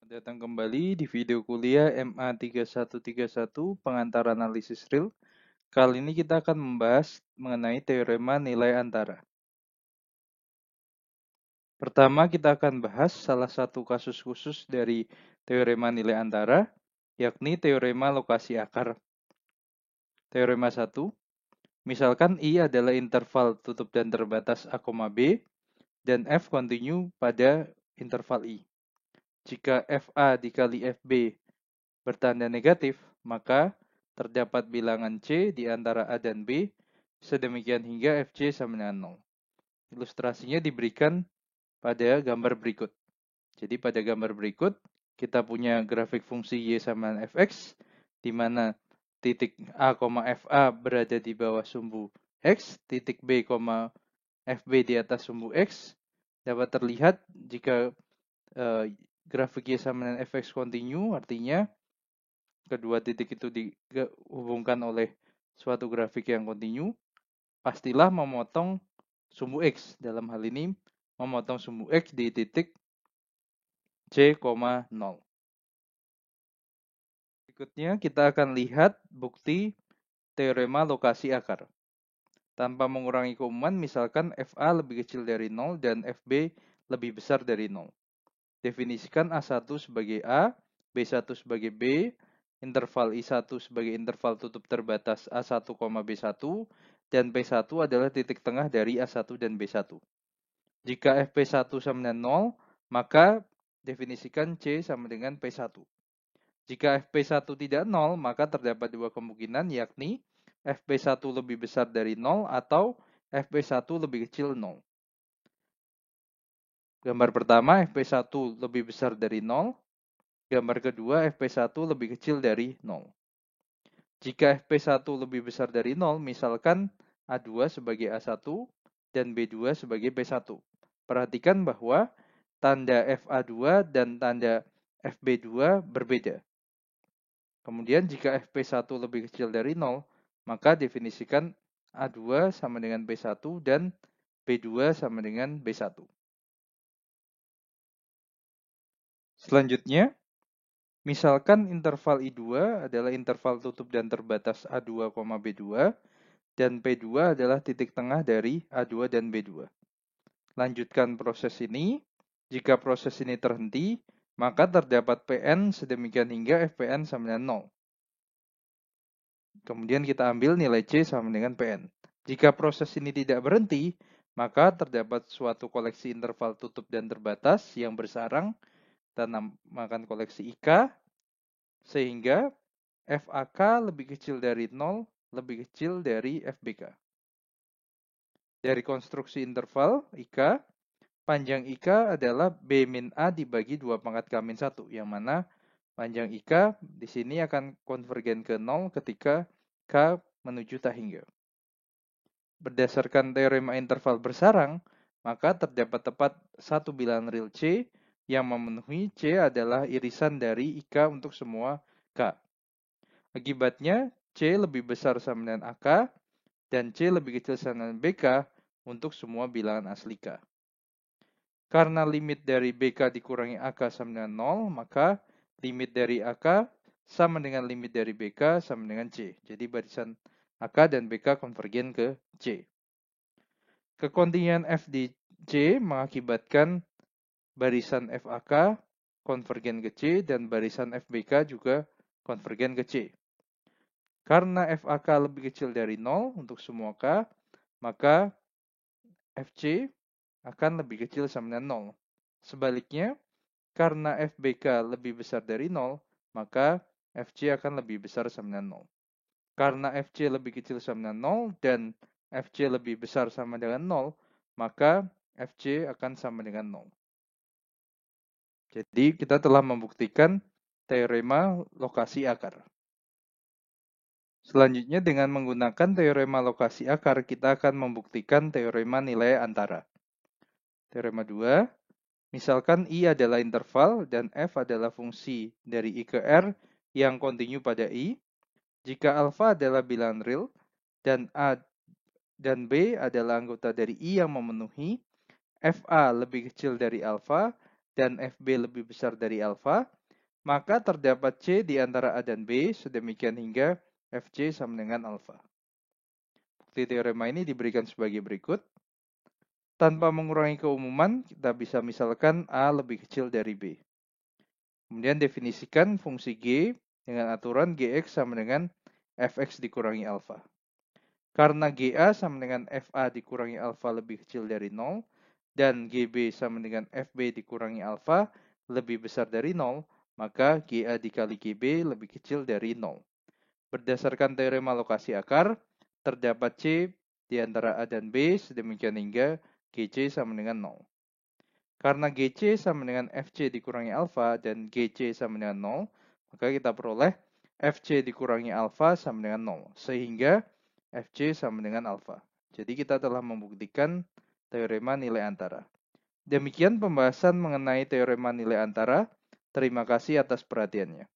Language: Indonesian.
Datang kembali di video kuliah MA 3131 pengantar analisis real. Kali ini kita akan membahas mengenai teorema nilai antara. Pertama kita akan bahas salah satu kasus khusus dari teorema nilai antara, yakni teorema lokasi akar. Teorema 1, misalkan I adalah interval tutup dan terbatas A, B, dan F kontinu pada interval I. Jika FA dikali FB bertanda negatif, maka terdapat bilangan C di antara A dan B, sedemikian hingga FC sama dengan 0. Ilustrasinya diberikan pada gambar berikut. Jadi pada gambar berikut, kita punya grafik fungsi Y sama dengan Fx, di mana titik A, FA berada di bawah sumbu X, titik B, FB di atas sumbu X. Dapat terlihat jika grafik Y sama dengan Fx kontinu, artinya kedua titik itu dihubungkan oleh suatu grafik yang kontinu, pastilah memotong sumbu X. Dalam hal ini, memotong sumbu X di titik C, 0. Berikutnya, kita akan lihat bukti teorema lokasi akar. Tanpa mengurangi keumuman, misalkan FA lebih kecil dari 0 dan FB lebih besar dari 0. Definisikan A1 sebagai A, B1 sebagai B, interval I1 sebagai interval tutup terbatas A1, B1, dan P1 adalah titik tengah dari A1 dan B1. Jika FP1 sama dengan 0, maka definisikan C sama dengan P1. Jika FP1 tidak 0, maka terdapat dua kemungkinan, yakni FP1 lebih besar dari 0 atau FP1 lebih kecil 0. Gambar pertama, FP1 lebih besar dari 0. Gambar kedua, FP1 lebih kecil dari 0. Jika FP1 lebih besar dari 0, misalkan A2 sebagai A1 dan B2 sebagai B1. Perhatikan bahwa tanda FA2 dan tanda FB2 berbeda. Kemudian jika FP1 lebih kecil dari 0, maka definisikan A2 sama dengan B1 dan B2 sama dengan B1. Selanjutnya, misalkan interval I2 adalah interval tutup dan terbatas A2, B2, dan P2 adalah titik tengah dari A2 dan B2. Lanjutkan proses ini. Jika proses ini terhenti, maka terdapat Pn sedemikian hingga Fpn sama dengan 0. Kemudian kita ambil nilai C sama dengan Pn. Jika proses ini tidak berhenti, maka terdapat suatu koleksi interval tutup dan terbatas yang bersarang, kita namakan koleksi IK, sehingga FAK lebih kecil dari 0, lebih kecil dari FBK. Dari konstruksi interval IK, panjang IK adalah B min A dibagi 2 pangkat K min 1, yang mana panjang IK di sini akan konvergen ke 0 ketika K menuju tak hingga. Berdasarkan teorema interval bersarang, maka terdapat tepat satu bilangan real C yang memenuhi C adalah irisan dari IK untuk semua K. Akibatnya, C lebih besar sama dengan AK, dan C lebih kecil sama dengan BK untuk semua bilangan asli K. Karena limit dari BK dikurangi AK sama dengan 0, maka limit dari AK sama dengan limit dari BK sama dengan C. Jadi barisan AK dan BK konvergen ke C. Kekontinuan F di C mengakibatkan barisan FAK konvergen ke C dan barisan FBK juga konvergen ke C. Karena FAK lebih kecil dari 0 untuk semua K, maka FC akan lebih kecil sama dengan 0. Sebaliknya, karena FBK lebih besar dari 0, maka FC akan lebih besar sama dengan 0. Karena FC lebih kecil sama dengan 0 dan FC lebih besar sama dengan 0, maka FC akan sama dengan 0. Jadi kita telah membuktikan teorema lokasi akar. Selanjutnya dengan menggunakan teorema lokasi akar, kita akan membuktikan teorema nilai antara. Teorema 2, misalkan I adalah interval dan F adalah fungsi dari I ke R yang kontinu pada I. Jika alfa adalah bilangan real dan A dan B adalah anggota dari I yang memenuhi, FA lebih kecil dari alfa dan FB lebih besar dari alfa, maka terdapat C di antara A dan B, sedemikian hingga FC sama dengan alfa. Bukti teorema ini diberikan sebagai berikut. Tanpa mengurangi keumuman, kita bisa misalkan A lebih kecil dari B. Kemudian definisikan fungsi G dengan aturan Gx sama dengan Fx dikurangi alfa. Karena GA sama dengan FA dikurangi alfa lebih kecil dari 0, dan GB sama dengan FB dikurangi alfa lebih besar dari 0, maka GA dikali GB lebih kecil dari 0. Berdasarkan teorema lokasi akar, terdapat C di antara A dan B, sedemikian hingga GC sama dengan 0. Karena GC sama dengan FC dikurangi alfa dan GC sama dengan 0, maka kita peroleh FC dikurangi alfa sama dengan 0. Sehingga FC sama dengan alfa. Jadi kita telah membuktikan teorema nilai antara. Demikian pembahasan mengenai teorema nilai antara. Terima kasih atas perhatiannya.